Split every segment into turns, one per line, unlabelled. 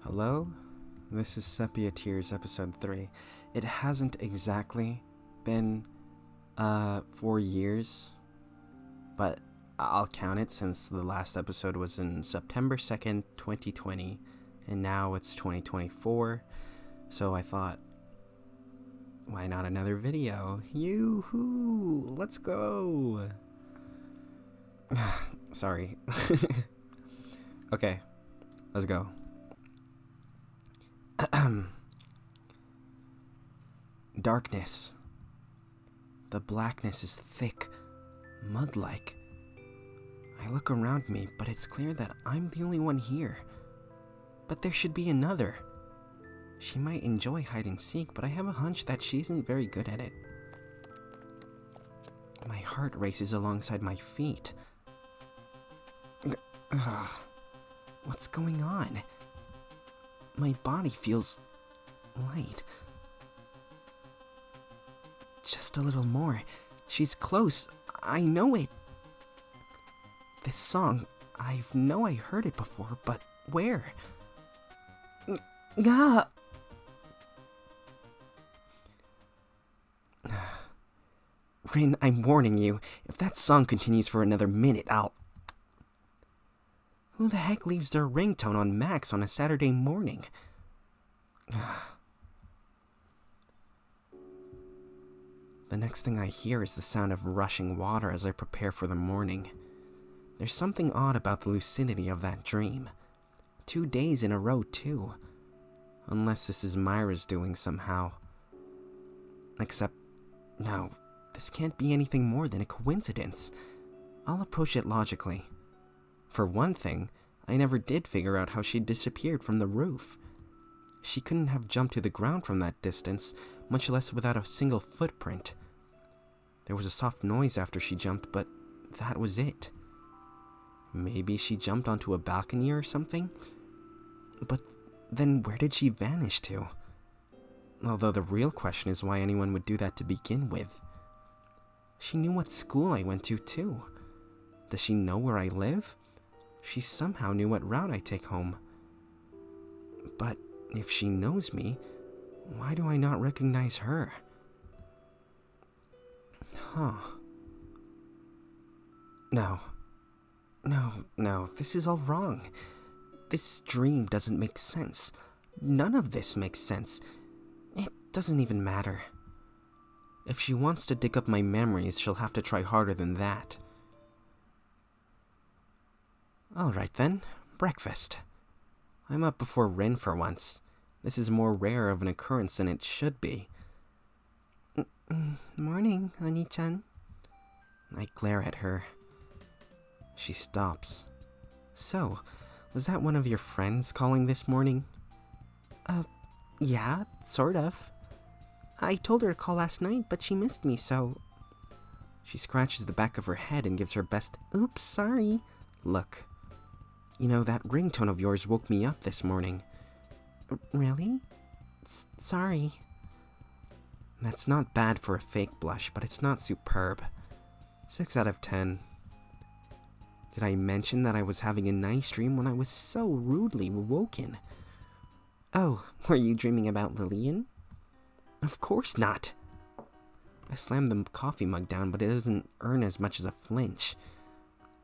Hello? This is Sepia Tears episode 3. It hasn't exactly been 4 years, but I'll count it since the last episode was in September 2nd, 2020, and now it's 2024, so I thought, why not another video? Yoo-hoo! Let's go! Sorry. Okay, let's go. Darkness. The blackness is thick, mud-like. I look around me, but it's clear that I'm the only one here. But there should be another. She might enjoy hide-and-seek, but I have a hunch that she isn't very good at it. My heart races alongside my feet. What's going on? My body feels light. Just a little more. She's close. I know it. This song, I know I heard it before, but where? Rin, I'm warning you. If that song continues for another minute, I'll... Who the heck leaves their ringtone on max on a Saturday morning? The next thing I hear is the sound of rushing water as I prepare for the morning. There's something odd about the lucidity of that dream. 2 days in a row, too. Unless this is Myra's doing somehow. Except, no, this can't be anything more than a coincidence. I'll approach it logically. For one thing, I never did figure out how she disappeared from the roof. She couldn't have jumped to the ground from that distance, much less without a single footprint. There was a soft noise after she jumped, but that was it. Maybe she jumped onto a balcony or something? But then where did she vanish to? Although the real question is why anyone would do that to begin with. She knew what school I went to, too. Does she know where I live? She somehow knew what route I take home. But if she knows me, why do I not recognize her? No, this is all wrong. This dream doesn't make sense. None of this makes sense. It doesn't even matter. If she wants to dig up my memories, she'll have to try harder than that. Alright then, breakfast. I'm up before Rin for once. This is more rare of an occurrence than it should be. Morning, Oni-chan. I glare at her. She stops. So, was that one of your friends calling this morning? Yeah, sort of. I told her to call last night, but she missed me, so... She scratches the back of her head and gives her best, oops, sorry, look. You know, that ringtone of yours woke me up this morning. Really? Sorry. That's not bad for a fake blush, but it's not superb. 6 out of 10. Did I mention that I was having a nice dream when I was so rudely woken? Oh, were you dreaming about Lillian? Of course not. I slam the coffee mug down, but it doesn't earn as much as a flinch.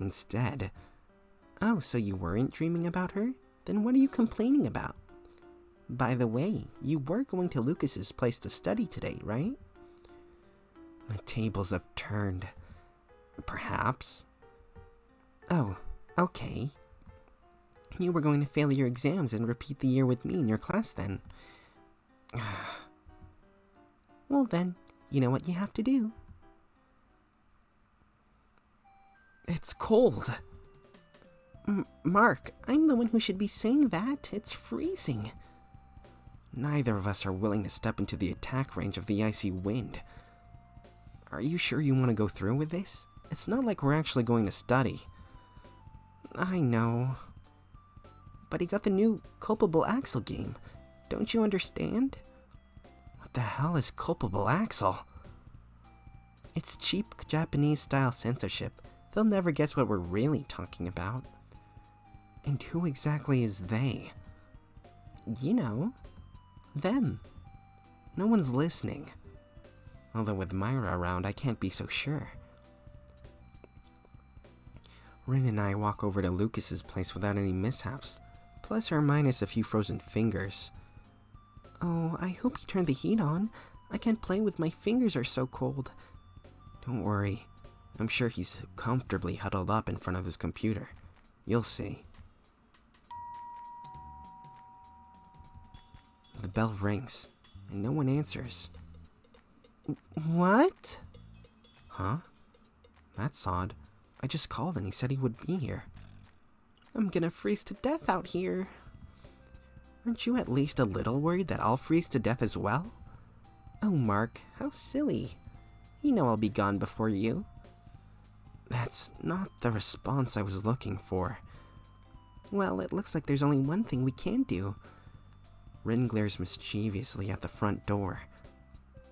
Instead... Oh, so you weren't dreaming about her? Then what are you complaining about? By the way, you were going to Lucas's place to study today, right? The tables have turned. Perhaps. Oh, okay. You were going to fail your exams and repeat the year with me in your class then. Well then, you know what you have to do. It's cold. Mark, I'm the one who should be saying that. It's freezing. Neither of us are willing to step into the attack range of the icy wind. Are you sure you want to go through with this? It's not like we're actually going to study. I know. But he got the new Culpable Axel game. Don't you understand? What the hell is Culpable Axel? It's cheap Japanese-style censorship. They'll never guess what we're really talking about. And who exactly is they? You know, them. No one's listening. Although with Myra around, I can't be so sure. Rin and I walk over to Lucas's place without any mishaps, plus or minus a few frozen fingers. Oh, I hope you turned the heat on. I can't play with my fingers are so cold. Don't worry. I'm sure he's comfortably huddled up in front of his computer. You'll see. The bell rings, and no one answers. What? Huh? That's odd. I just called and he said he would be here. I'm gonna freeze to death out here. Aren't you at least a little worried that I'll freeze to death as well? Oh, Mark, how silly. You know I'll be gone before you. That's not the response I was looking for. Well, it looks like there's only one thing we can do. Rin glares mischievously at the front door.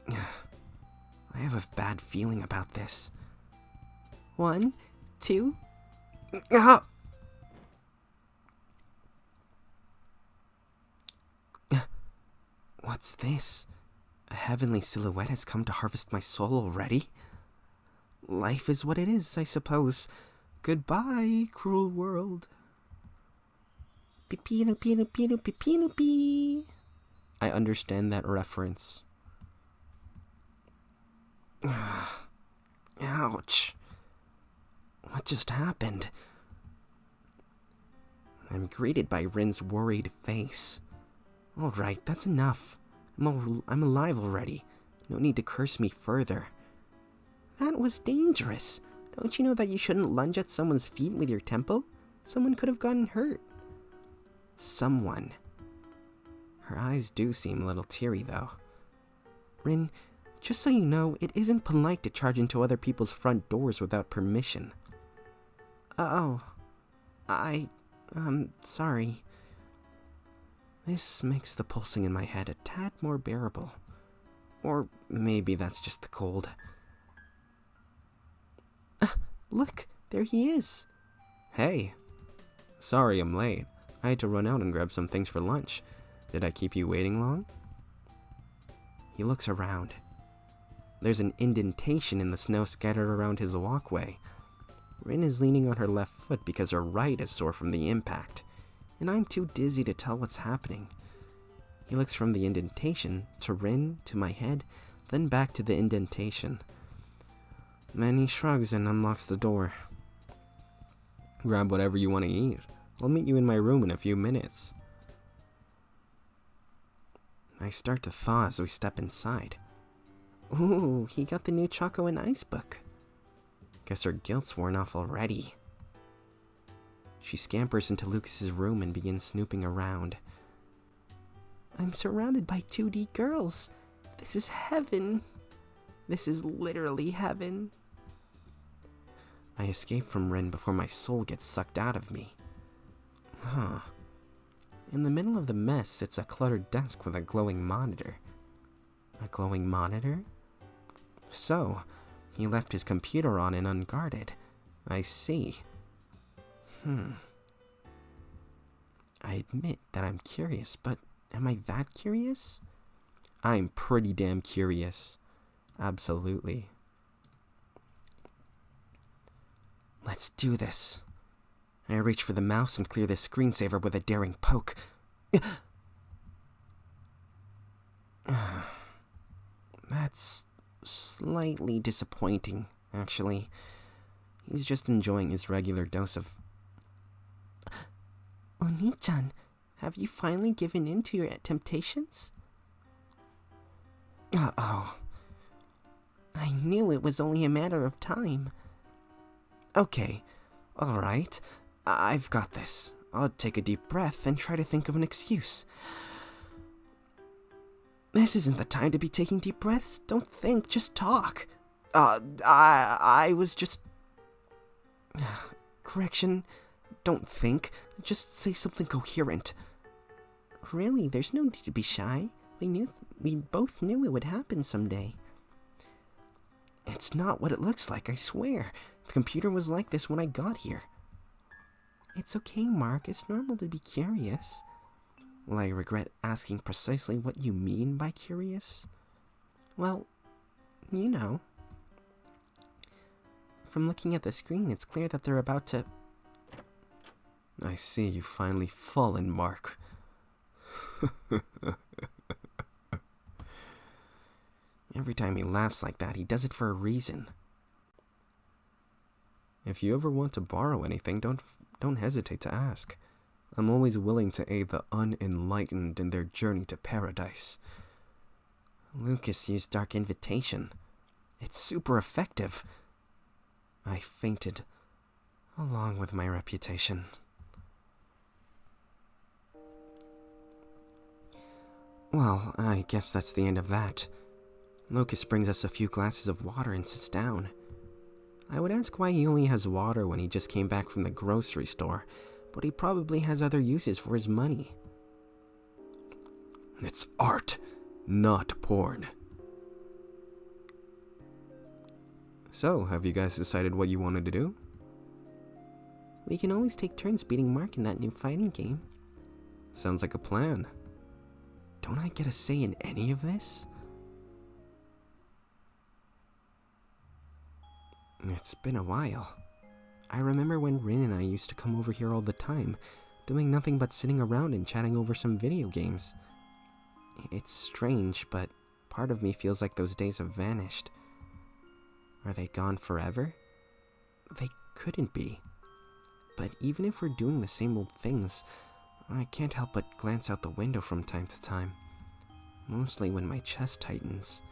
I have a bad feeling about this. 1, 2... Ah! What's this? A heavenly silhouette has come to harvest my soul already? Life is what it is, I suppose. Goodbye, cruel world. Pipino, pino, pino, pipino, pee. I understand that reference. Ouch. What just happened? I'm greeted by Rin's worried face. Alright, that's enough. I'm alive already. No need to curse me further. That was dangerous. Don't you know that you shouldn't lunge at someone's feet with your temple? Someone could have gotten hurt. Someone. Her eyes do seem a little teary, though. Rin, just so you know, it isn't polite to charge into other people's front doors without permission. Oh. Sorry. This makes the pulsing in my head a tad more bearable. Or maybe that's just the cold. Look, there he is. Hey. Sorry I'm late. I had to run out and grab some things for lunch. Did I keep you waiting long? He looks around. There's an indentation in the snow scattered around his walkway. Rin is leaning on her left foot because her right is sore from the impact, and I'm too dizzy to tell what's happening. He looks from the indentation to Rin to my head, then back to the indentation. Then he shrugs and unlocks the door. Grab whatever you want to eat. I'll meet you in my room in a few minutes. I start to thaw as we step inside. Ooh, he got the new Choco and Ice book. Guess her guilt's worn off already. She scampers into Lucas's room and begins snooping around. I'm surrounded by 2D girls. This is heaven. This is literally heaven. I escape from Rin before my soul gets sucked out of me. Huh. In the middle of the mess sits a cluttered desk with a glowing monitor. A glowing monitor? So, he left his computer on and unguarded. I see. I admit that I'm curious, but am I that curious? I'm pretty damn curious. Absolutely. Let's do this. I reach for the mouse and clear the screensaver with a daring poke. That's slightly disappointing, actually. He's just enjoying his regular dose of... Oni-chan, have you finally given in to your temptations? Uh-oh. I knew it was only a matter of time. Okay, alright. I've got this. I'll take a deep breath and try to think of an excuse. This isn't the time to be taking deep breaths. Don't think, just talk. I was just... Correction, don't think. Just say something coherent. Really, there's no need to be shy. We both knew it would happen someday. It's not what it looks like, I swear. The computer was like this when I got here. It's okay, Mark. It's normal to be curious. Will I regret asking precisely what you mean by curious? Well, you know. From looking at the screen, it's clear that they're about to... I see you've finally fallen, Mark. Every time he laughs like that, he does it for a reason. If you ever want to borrow anything, don't hesitate to ask. I'm always willing to aid the unenlightened in their journey to paradise. Lucas used Dark Invitation. It's super effective. I fainted, along with my reputation. Well, I guess that's the end of that. Lucas brings us a few glasses of water and sits down. I would ask why he only has water when he just came back from the grocery store, but he probably has other uses for his money. It's art, not porn. So, have you guys decided what you wanted to do? We can always take turns beating Mark in that new fighting game. Sounds like a plan. Don't I get a say in any of this? It's been a while. I remember when Rin and I used to come over here all the time, doing nothing but sitting around and chatting over some video games. It's strange, but part of me feels like those days have vanished. Are they gone forever? They couldn't be. But even if we're doing the same old things, I can't help but glance out the window from time to time. Mostly when my chest tightens.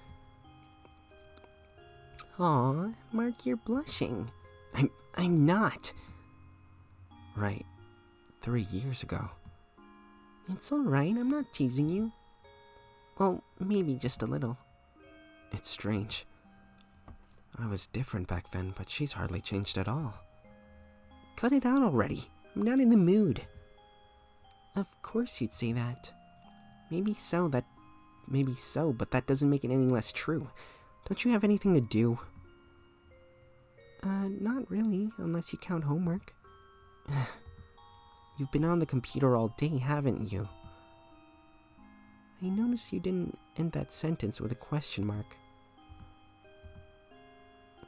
Aw, Mark, you're blushing. I'm not. Right. 3 years ago. It's alright, I'm not teasing you. Well, maybe just a little. It's strange. I was different back then, but she's hardly changed at all. Cut it out already. I'm not in the mood. Of course you'd say that. Maybe so, but that doesn't make it any less true. Don't you have anything to do? Not really, unless you count homework. You've been on the computer all day, haven't you? I noticed you didn't end that sentence with a question mark.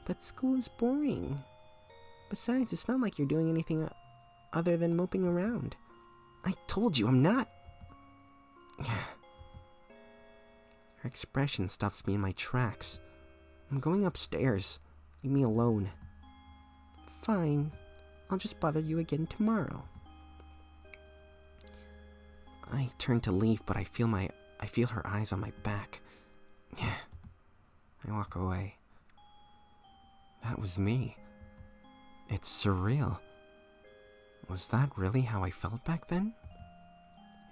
But school is boring. Besides, it's not like you're doing anything other than moping around. I told you, I'm not. Her expression stops me in my tracks. I'm going upstairs. Leave me alone. Fine. I'll just bother you again tomorrow. I turn to leave, but I feel her eyes on my back. I walk away. That was me. It's surreal. Was that really how I felt back then?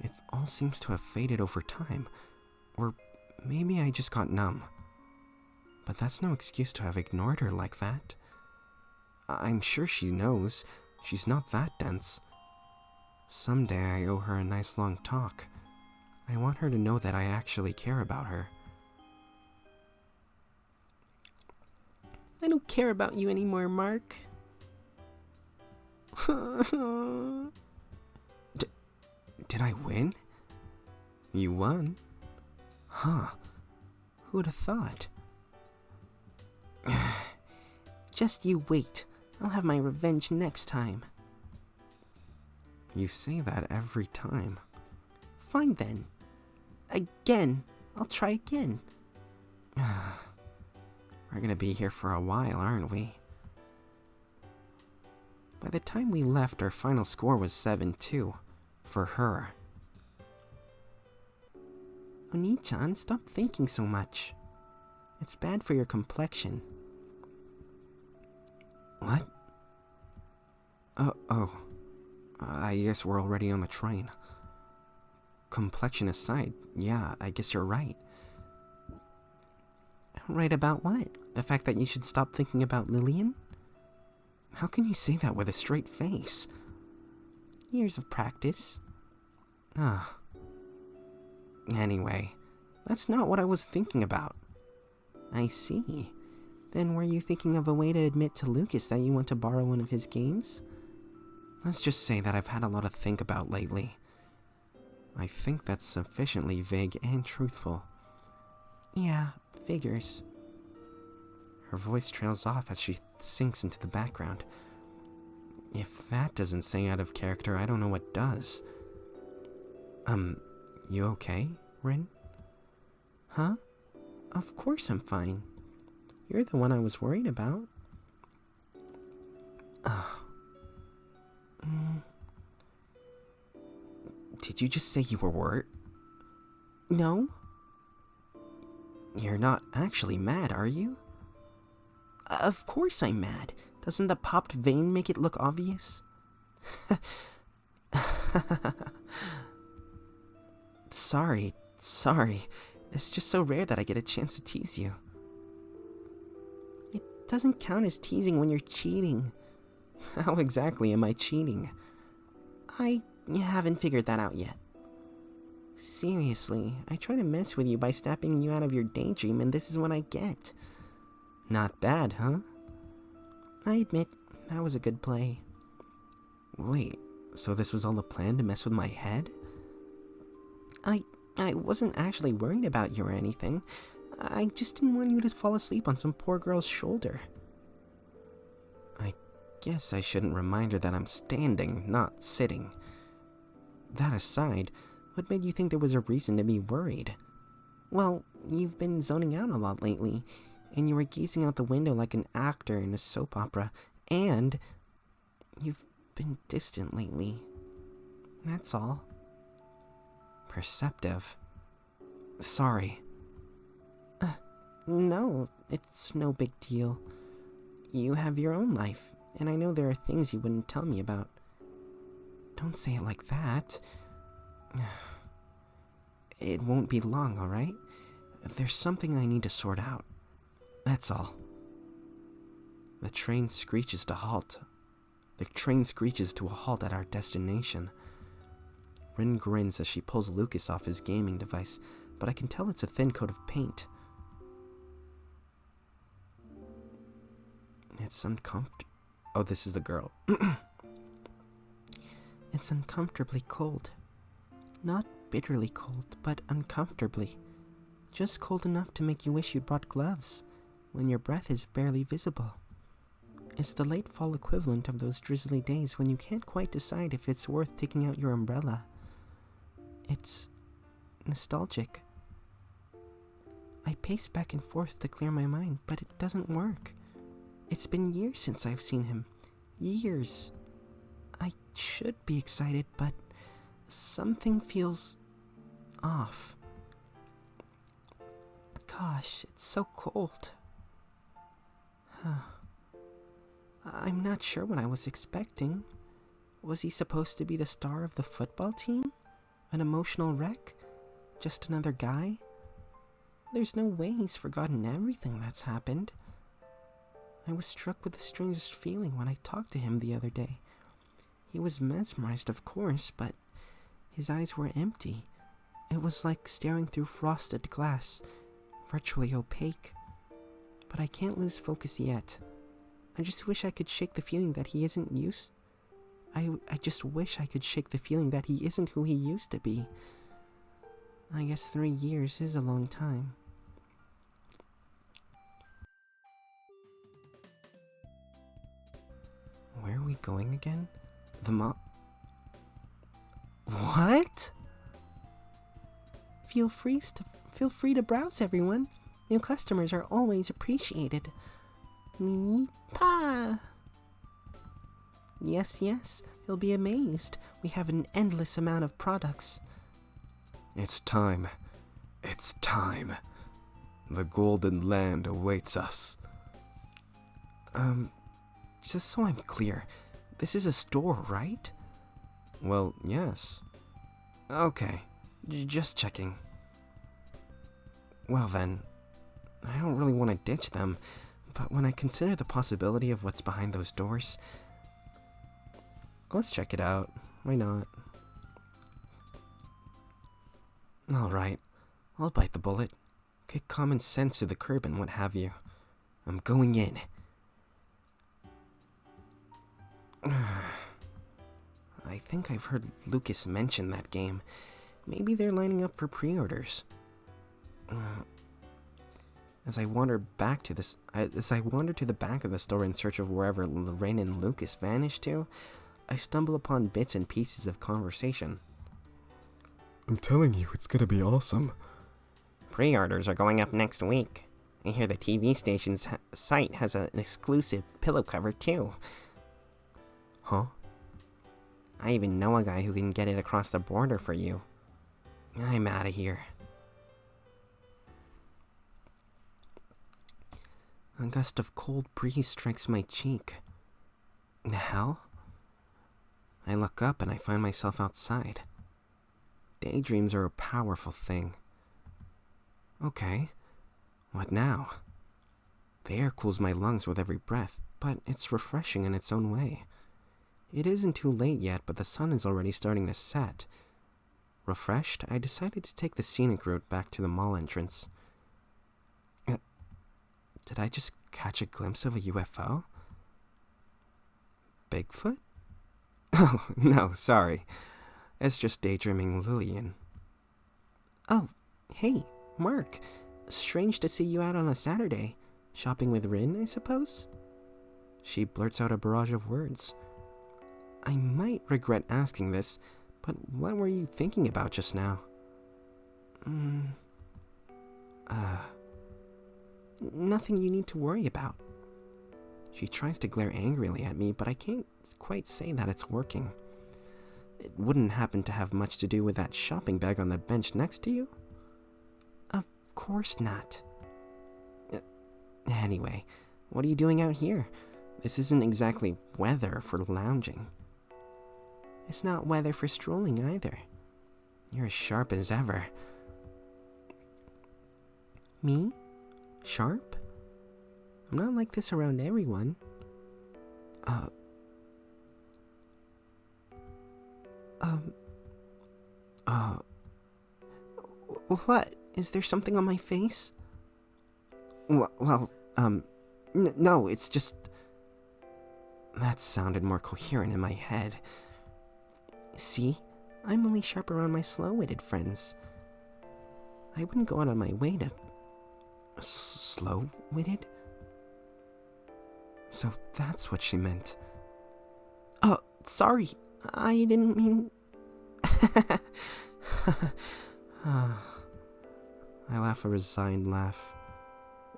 It all seems to have faded over time. Or maybe I just got numb. But that's no excuse to have ignored her like that. I'm sure she knows. She's not that dense. Someday I owe her a nice long talk. I want her to know that I actually care about her. I don't care about you anymore, Mark. Did I win? You won? Huh. Who'd have thought? Just you wait. I'll have my revenge next time. You say that every time. Fine then. Again. I'll try again. We're gonna be here for a while, aren't we? By the time we left, our final score was 7-2. For her. Oni-chan, stop thinking so much. It's bad for your complexion. What? I guess we're already on the train. Complexion aside, yeah, I guess you're right. Right about what? The fact that you should stop thinking about Lillian? How can you say that with a straight face? Years of practice. Anyway, that's not what I was thinking about. I see. Then were you thinking of a way to admit to Lucas that you want to borrow one of his games? Let's just say that I've had a lot to think about lately. I think that's sufficiently vague and truthful. Yeah, figures. Her voice trails off as she sinks into the background. If that doesn't say out of character, I don't know what does. You okay, Rin? Huh? Of course I'm fine. You're the one I was worried about. Did you just say you were worried? No. You're not actually mad, are you? Of course I'm mad. Doesn't the popped vein make it look obvious? Sorry. It's just so rare that I get a chance to tease you. It doesn't count as teasing when you're cheating. How exactly am I cheating? I haven't figured that out yet. Seriously, I try to mess with you by snapping you out of your daydream, and this is what I get. Not bad, huh? I admit, that was a good play. Wait, so this was all a plan to mess with my head? I wasn't actually worried about you or anything. I just didn't want you to fall asleep on some poor girl's shoulder. I guess I shouldn't remind her that I'm standing, not sitting. That aside, what made you think there was a reason to be worried? Well, you've been zoning out a lot lately, and you were gazing out the window like an actor in a soap opera, and you've been distant lately. That's all. Perceptive. Sorry. No, it's no big deal. You have your own life, and I know there are things you wouldn't tell me about. Don't say it like that. It won't be long, alright? There's something I need to sort out. That's all. The train screeches to a halt at our destination. Rin grins as she pulls Lucas off his gaming device, but I can tell it's a thin coat of paint. It's uncomfortable. Oh, this is the girl. It's uncomfortably cold. Not bitterly cold, but uncomfortably. Just cold enough to make you wish you'd brought gloves, when your breath is barely visible. It's the late fall equivalent of those drizzly days when you can't quite decide if it's worth taking out your umbrella. It's nostalgic. I pace back and forth to clear my mind, but it doesn't work. It's been years since I've seen him. Years. I should be excited, but something feels off. Gosh, it's so cold. I'm not sure what I was expecting. Was he supposed to be the star of the football team? An emotional wreck? Just another guy? There's no way he's forgotten everything that's happened. I was struck with the strangest feeling when I talked to him the other day. He was mesmerized, of course, but his eyes were empty. It was like staring through frosted glass, virtually opaque. But I can't lose focus yet. I just wish I could shake the feeling that he isn't used. I just wish I could shake the feeling that he isn't who he used to be. I guess 3 years is a long time. Where are we going again? The What? Feel free to browse, everyone. New customers are always appreciated. Yeepa! Yes, you'll be amazed. We have an endless amount of products. It's time. The Golden Land awaits us. Just so I'm clear, this is a store, right? Well, yes. Okay, just checking. Well then, I don't really want to ditch them, but when I consider the possibility of what's behind those doors, let's check it out. Why not? Alright, I'll bite the bullet. Kick common sense to the curb and what have you. I'm going in. I think I've heard Lucas mention that game. Maybe they're lining up for pre-orders. As I wander to the back of the store in search of wherever Lorraine and Lucas vanished to, I stumble upon bits and pieces of conversation.
I'm telling you, it's gonna be awesome.
Pre-orders are going up next week. I hear the TV station's site has an exclusive pillow cover too.
Huh?
I even know a guy who can get it across the border for you. I'm out of here. A gust of cold breeze strikes my cheek. The hell? I look up and I find myself outside. Daydreams are a powerful thing. Okay, what now? The air cools my lungs with every breath, but it's refreshing in its own way. It isn't too late yet, but the sun is already starting to set. Refreshed, I decided to take the scenic route back to the mall entrance. Did I just catch a glimpse of a UFO? Bigfoot? Oh, no, sorry. It's just daydreaming Lillian. Oh, hey, Mark. Strange to see you out on a Saturday. Shopping with Rin, I suppose? She blurts out a barrage of words. I might regret asking this, but what were you thinking about just now? Nothing you need to worry about. She tries to glare angrily at me, but I can't quite say that it's working. It wouldn't happen to have much to do with that shopping bag on the bench next to you? Of course not. Anyway, what are you doing out here? This isn't exactly weather for lounging. It's not weather for strolling either. You're as sharp as ever. Me? Sharp? I'm not like this around everyone. What? Is there something on my face? No, it's just... That sounded more coherent in my head. See? I'm only sharp around my slow-witted friends. I wouldn't go out on my way to... Slow-witted? So that's what she meant. Oh, sorry. I didn't mean... I laugh a resigned laugh.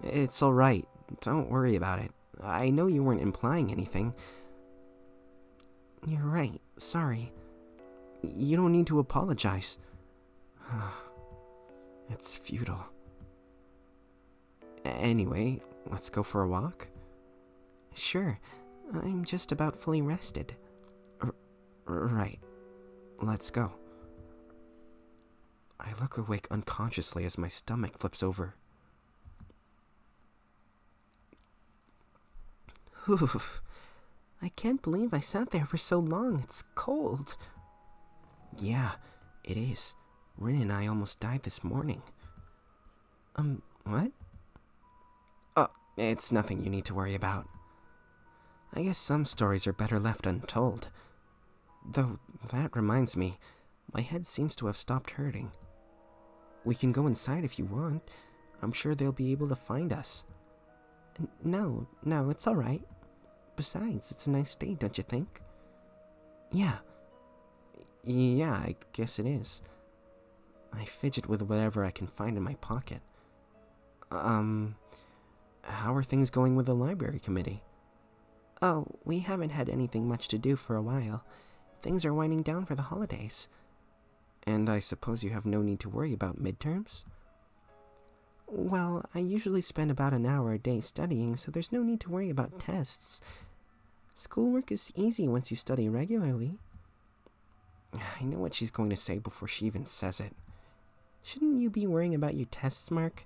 It's alright. Don't worry about it. I know you weren't implying anything. You're right. Sorry. You don't need to apologize. It's futile. Anyway, let's go for a walk? Sure. I'm just about fully rested. Right. Let's go. I look awake unconsciously as my stomach flips over. Oof. I can't believe I sat there for so long. It's cold. Yeah, it is. Rin and I almost died this morning. What? Oh, it's nothing you need to worry about. I guess some stories are better left untold. Though, that reminds me, my head seems to have stopped hurting. We can go inside if you want. I'm sure they'll be able to find us. No, it's alright. Besides, it's a nice day, don't you think? Yeah, I guess it is. I fidget with whatever I can find in my pocket. How are things going with the library committee? Oh, we haven't had anything much to do for a while. Things are winding down for the holidays. And I suppose you have no need to worry about midterms? Well, I usually spend about an hour a day studying, so there's no need to worry about tests. Schoolwork is easy once you study regularly. I know what she's going to say before she even says it. Shouldn't you be worrying about your tests, Mark?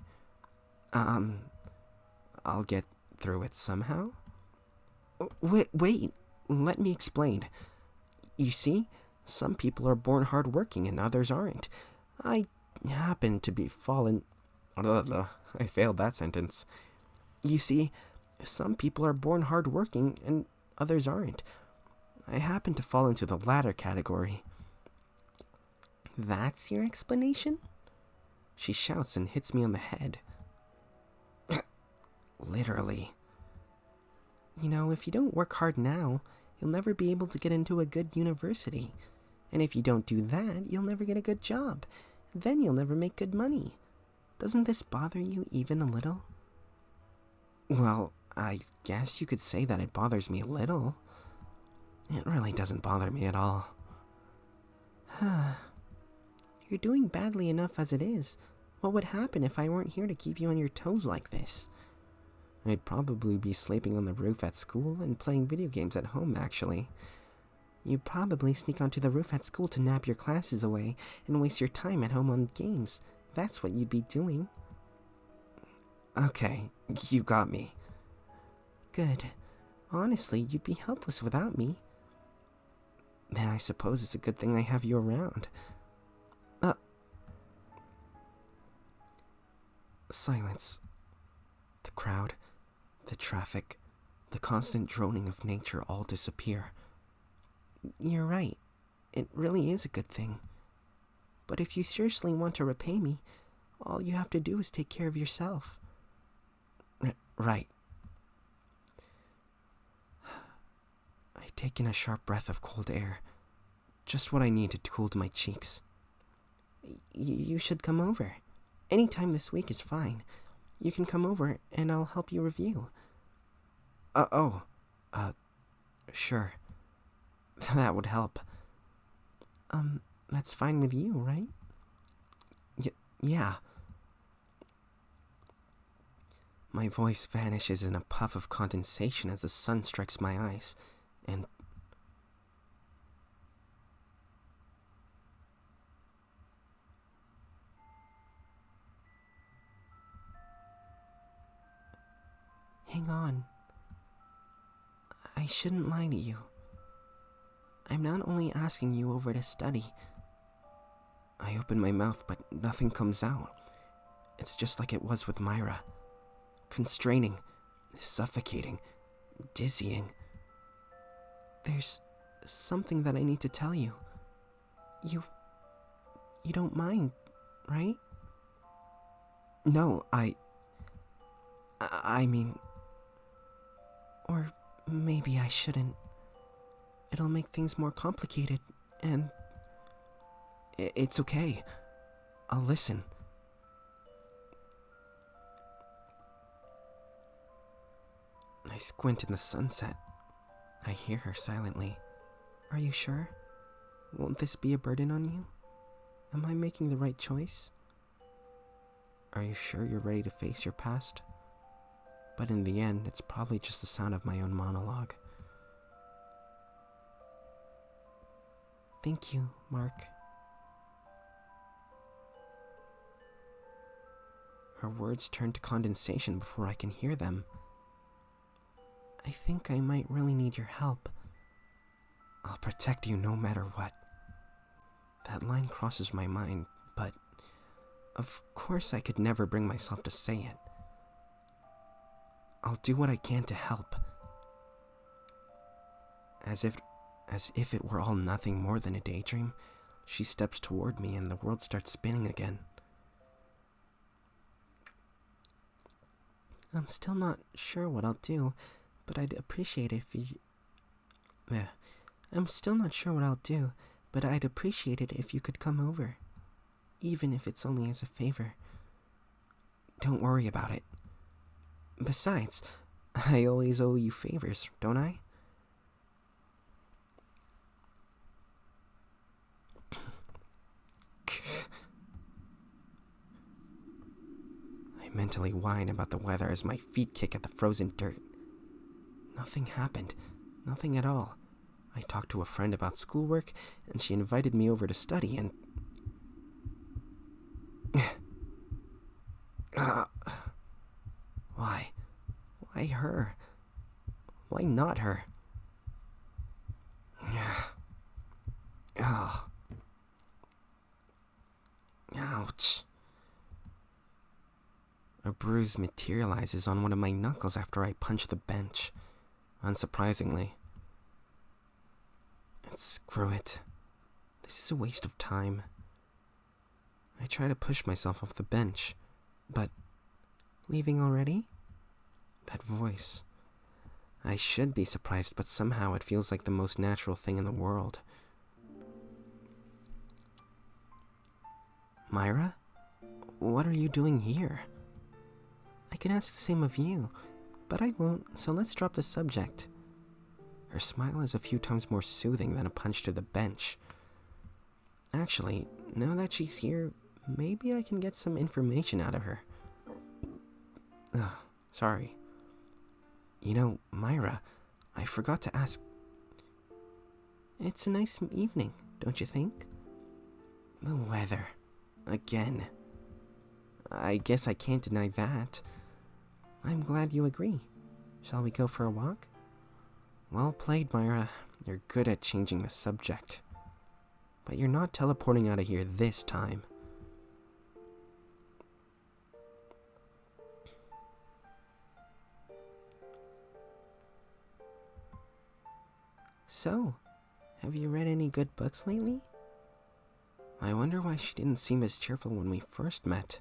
I'll get through it somehow. Wait, let me explain. You see, some people are born hardworking and others aren't. I happen to be I failed that sentence. You see, some people are born hardworking and others aren't. I happen to fall into the latter category. That's your explanation? She shouts and hits me on the head. Literally. You know, if you don't work hard now, you'll never be able to get into a good university. And if you don't do that, you'll never get a good job. Then you'll never make good money. Doesn't this bother you even a little? Well, I guess you could say that it bothers me a little. It really doesn't bother me at all. You're doing badly enough as it is. What would happen if I weren't here to keep you on your toes like this? I'd probably be sleeping on the roof at school and playing video games at home, actually. You'd probably sneak onto the roof at school to nap your classes away and waste your time at home on games. That's what you'd be doing. Okay, you got me. Good. Honestly, you'd be helpless without me. Then I suppose it's a good thing I have you around. Silence. The crowd, the traffic, the constant droning of nature all disappear. You're right. It really is a good thing. But if you seriously want to repay me, all you have to do is take care of yourself. Right. I take in a sharp breath of cold air. Just what I needed to cool my cheeks. You should come over. Any time this week is fine. You can come over and I'll help you review. Sure. That would help. That's fine with you, right? Yeah. My voice vanishes in a puff of condensation as the sun strikes my eyes, and hang on. I shouldn't lie to you. I'm not only asking you over to study. I open my mouth, but nothing comes out. It's just like it was with Myra. Constraining, suffocating, dizzying. There's something that I need to tell you. You don't mind, right? No, I mean... Or maybe I shouldn't. It'll make things more complicated, and... It's okay. I'll listen. I squint in the sunset. I hear her silently. Are you sure? Won't this be a burden on you? Am I making the right choice? Are you sure you're ready to face your past? But in the end, it's probably just the sound of my own monologue. Thank you, Mark. Her words turn to condensation before I can hear them. I think I might really need your help. I'll protect you no matter what. That line crosses my mind, but of course I could never bring myself to say it. I'll do what I can to help. As if it were all nothing more than a daydream, she steps toward me and the world starts spinning again. I'm still not sure what I'll do, but I'd appreciate it if you... I'm still not sure what I'll do, but I'd appreciate it if you could come over. Even if it's only as a favor. Don't worry about it. Besides, I always owe you favors, don't I? I mentally whine about the weather as my feet kick at the frozen dirt. Nothing happened. Nothing at all. I talked to a friend about schoolwork, and she invited me over to study, and... Why? Why her? Why not her? Oh. Ouch. A bruise materializes on one of my knuckles after I punch the bench, unsurprisingly. And screw it. This is a waste of time. try to push myself off the bench, but... Leaving already? That voice. I should be surprised, but somehow it feels like the most natural thing in the world. Myra? What are you doing here? I can ask the same of you, but I won't, so let's drop the subject. Her smile is a few times more soothing than a punch to the bench. Actually, now that she's here, maybe I can get some information out of her. Ugh, sorry. You know, Myra, I forgot to ask... It's a nice evening, don't you think? The weather. Again. I guess I can't deny that. I'm glad you agree. Shall we go for a walk? Well played, Myra. You're good at changing the subject. But you're not teleporting out of here this time. So, have you read any good books lately? I wonder why she didn't seem as cheerful when we first met.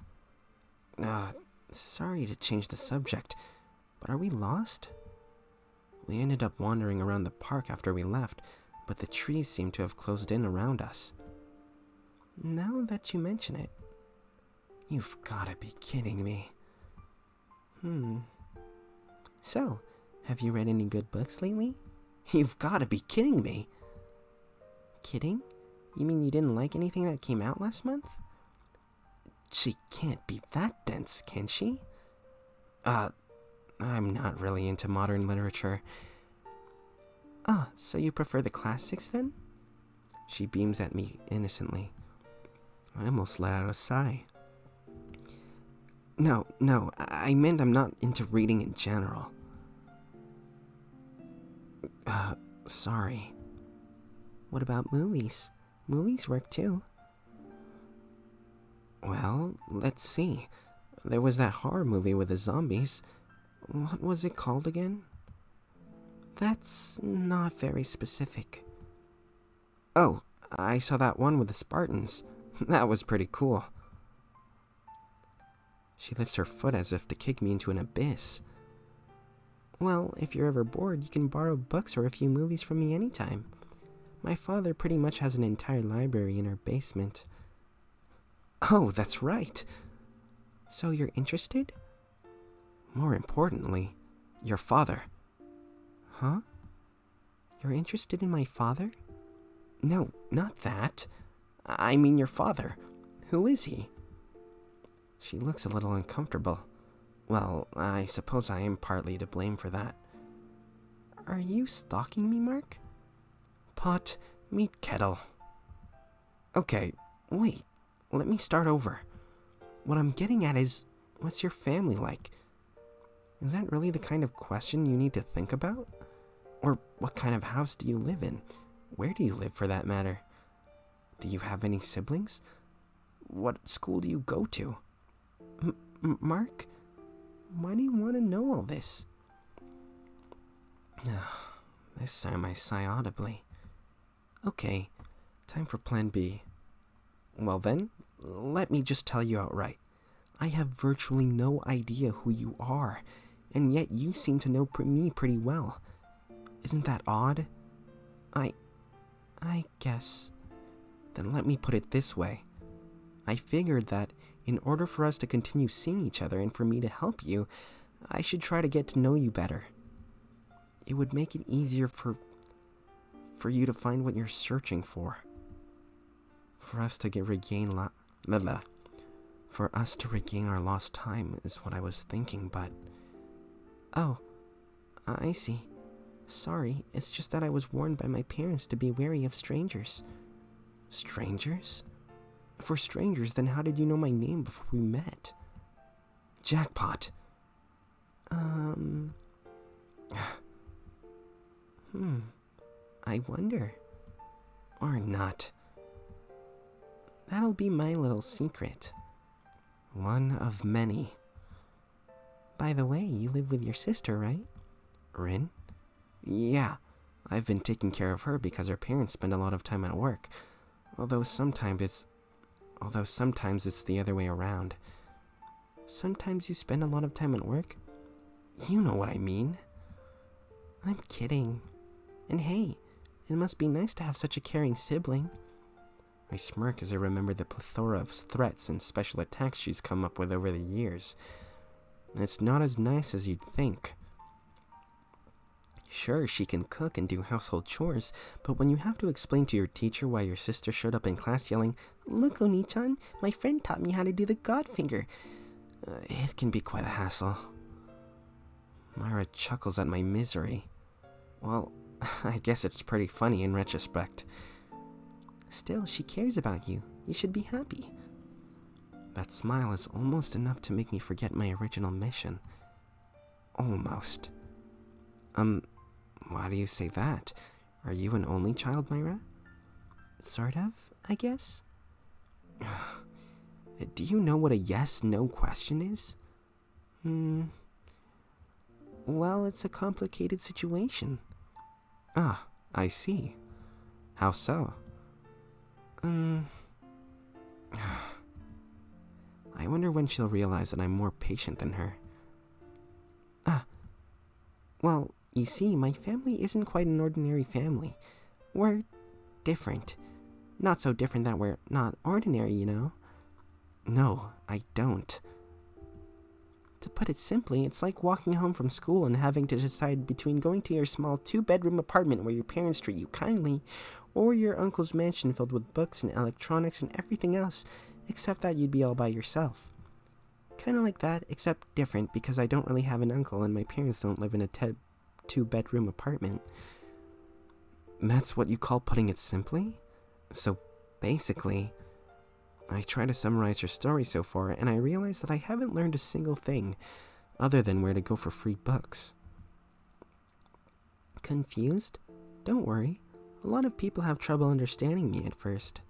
Sorry to change the subject, but are we lost? We ended up wandering around the park after we left, but the trees seem to have closed in around us. Now that you mention it, you've gotta be kidding me. So, have you read any good books lately? You've gotta be kidding me. Kidding? You mean you didn't like anything that came out last month? She can't be that dense, can she? I'm not really into modern literature. So you prefer the classics then? She beams at me innocently. I almost let out a sigh. No, I meant I'm not into reading in general. Sorry. What about movies? Movies work too. Well, let's see. There was that horror movie with the zombies. What was it called again? That's not very specific. Oh, I saw that one with the Spartans. That was pretty cool. She lifts her foot as if to kick me into an abyss. Well, if you're ever bored, you can borrow books or a few movies from me anytime. My father pretty much has an entire library in our basement. Oh, that's right. So you're interested? More importantly, your father. Huh? You're interested in my father? No, not that. I mean your father. Who is he? She looks a little uncomfortable. Well, I suppose I am partly to blame for that. Are you stalking me, Mark? Pot, meet kettle. Okay, wait. Let me start over. What I'm getting at is, what's your family like? Is that really the kind of question you need to think about? Or what kind of house do you live in? Where do you live, for that matter? Do you have any siblings? What school do you go to? Mark? Why do you want to know all this? This time I sigh audibly. Okay, time for plan B. Well then, let me just tell you outright. I have virtually no idea who you are, and yet you seem to know me pretty well. Isn't that odd? I guess. Then let me put it this way. I figured that in order for us to continue seeing each other and for me to help you, I should try to get to know you better. It would make it easier for you to find what you're searching for. For us to regain our lost time is what I was thinking, but... Oh, I see. Sorry, it's just that I was warned by my parents to be wary of strangers. Strangers? If we're strangers, then how did you know my name before we met? Jackpot. I wonder. Or not. That'll be my little secret. One of many. By the way, you live with your sister, right? Rin? Yeah, I've been taking care of her because her parents spend a lot of time at work. Although sometimes although sometimes it's the other way around. Sometimes you spend a lot of time at work. You know what I mean. I'm kidding. And hey, it must be nice to have such a caring sibling. I smirk as I remember the plethora of threats and special attacks she's come up with over the years. And it's not as nice as you'd think. Sure, she can cook and do household chores, but when you have to explain to your teacher why your sister showed up in class yelling, "Look, Oni-chan, my friend taught me how to do the God finger," it can be quite a hassle. Myra chuckles at my misery. Well, I guess it's pretty funny in retrospect. Still, she cares about you. You should be happy. That smile is almost enough to make me forget my original mission. Almost. Why do you say that? Are you an only child, Myra? Sort of, I guess. Do you know what a yes-no question is? Well, it's a complicated situation. Ah, I see. How so? I wonder when she'll realize that I'm more patient than her. Well, you see, my family isn't quite an ordinary family. We're different. Not so different that we're not ordinary, you know? No, I don't. To put it simply, it's like walking home from school and having to decide between going to your small 2-bedroom apartment where your parents treat you kindly, or your uncle's mansion filled with books and electronics and everything else, except that you'd be all by yourself. Kind of like that, except different because I don't really have an uncle and my parents don't live in a 2-bedroom apartment. That's what you call putting it simply? So basically, I try to summarize your story so far, and I realize that I haven't learned a single thing other than where to go for free books. Confused? Don't worry. A lot of people have trouble understanding me at first.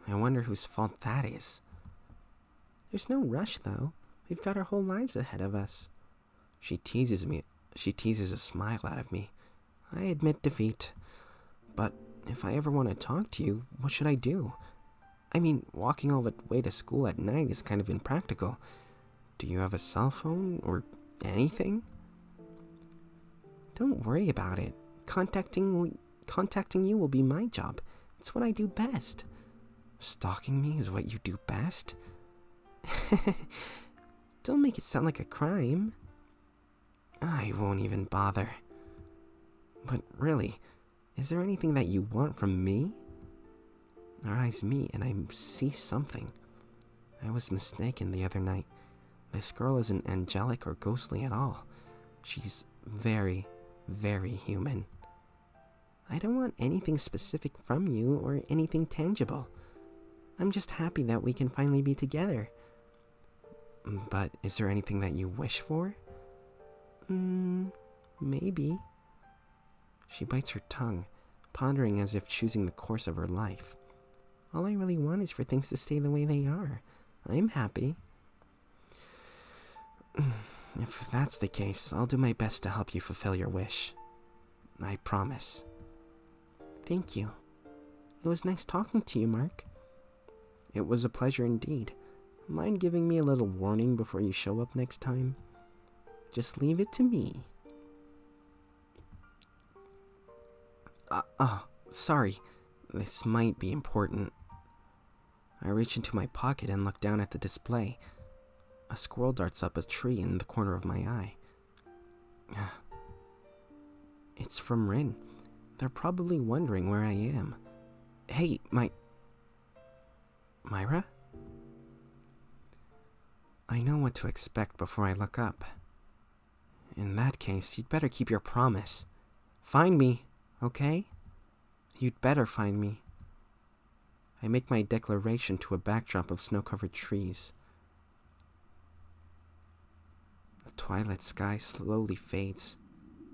I wonder whose fault that is. There's no rush, though. We've got our whole lives ahead of us. She teases a smile out of me. I admit defeat. But if I ever want to talk to you, what should I do? I mean, walking all the way to school at night is kind of impractical. Do you have a cell phone or anything? Don't worry about it. Contacting you will be my job. It's what I do best. Stalking me is what you do best? Don't make it sound like a crime. I won't even bother. But really, is there anything that you want from me? Her eyes meet and I see something. I was mistaken the other night. This girl isn't angelic or ghostly at all. She's very, very human. I don't want anything specific from you or anything tangible. I'm just happy that we can finally be together. But is there anything that you wish for? Maybe. She bites her tongue, pondering as if choosing the course of her life. All I really want is for things to stay the way they are. I'm happy. If that's the case, I'll do my best to help you fulfill your wish. I promise. Thank you. It was nice talking to you, Mark. It was a pleasure indeed. Mind giving me a little warning before you show up next time? Just leave it to me. Sorry. This might be important. I reach into my pocket and look down at the display. A squirrel darts up a tree in the corner of my eye. It's from Rin. They're probably wondering where I am. Hey, Myra? I know what to expect before I look up. In that case, you'd better keep your promise. Find me, okay? You'd better find me. I make my declaration to a backdrop of snow-covered trees. The twilight sky slowly fades.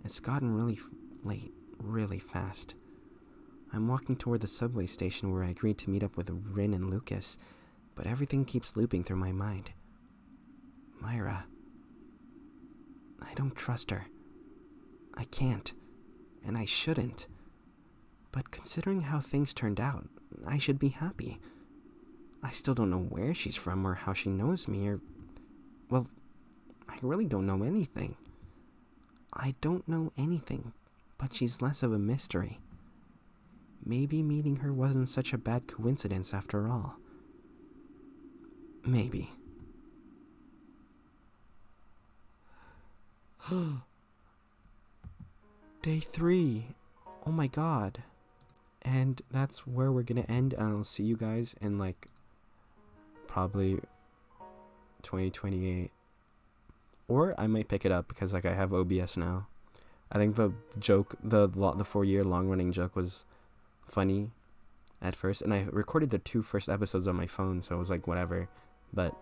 It's gotten really late, really fast. I'm walking toward the subway station where I agreed to meet up with Rin and Lucas, but everything keeps looping through my mind. Myra. I don't trust her. I can't, and I shouldn't. But considering how things turned out, I should be happy. I still don't know where she's from or how she knows me or... Well, I really don't know anything. I don't know anything, but she's less of a mystery. Maybe meeting her wasn't such a bad coincidence after all. Maybe. Day 3. Oh my god. And that's where we're gonna end, and I'll see you guys in like probably 2028. Or I might pick it up because like I have OBS now. I think the joke, the 4-year long running joke was funny at first, and I recorded the 2 first episodes on my phone, so it was like whatever. But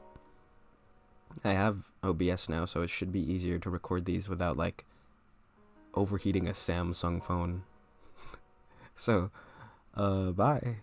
I have OBS now, so it should be easier to record these without like overheating a Samsung phone. So, bye.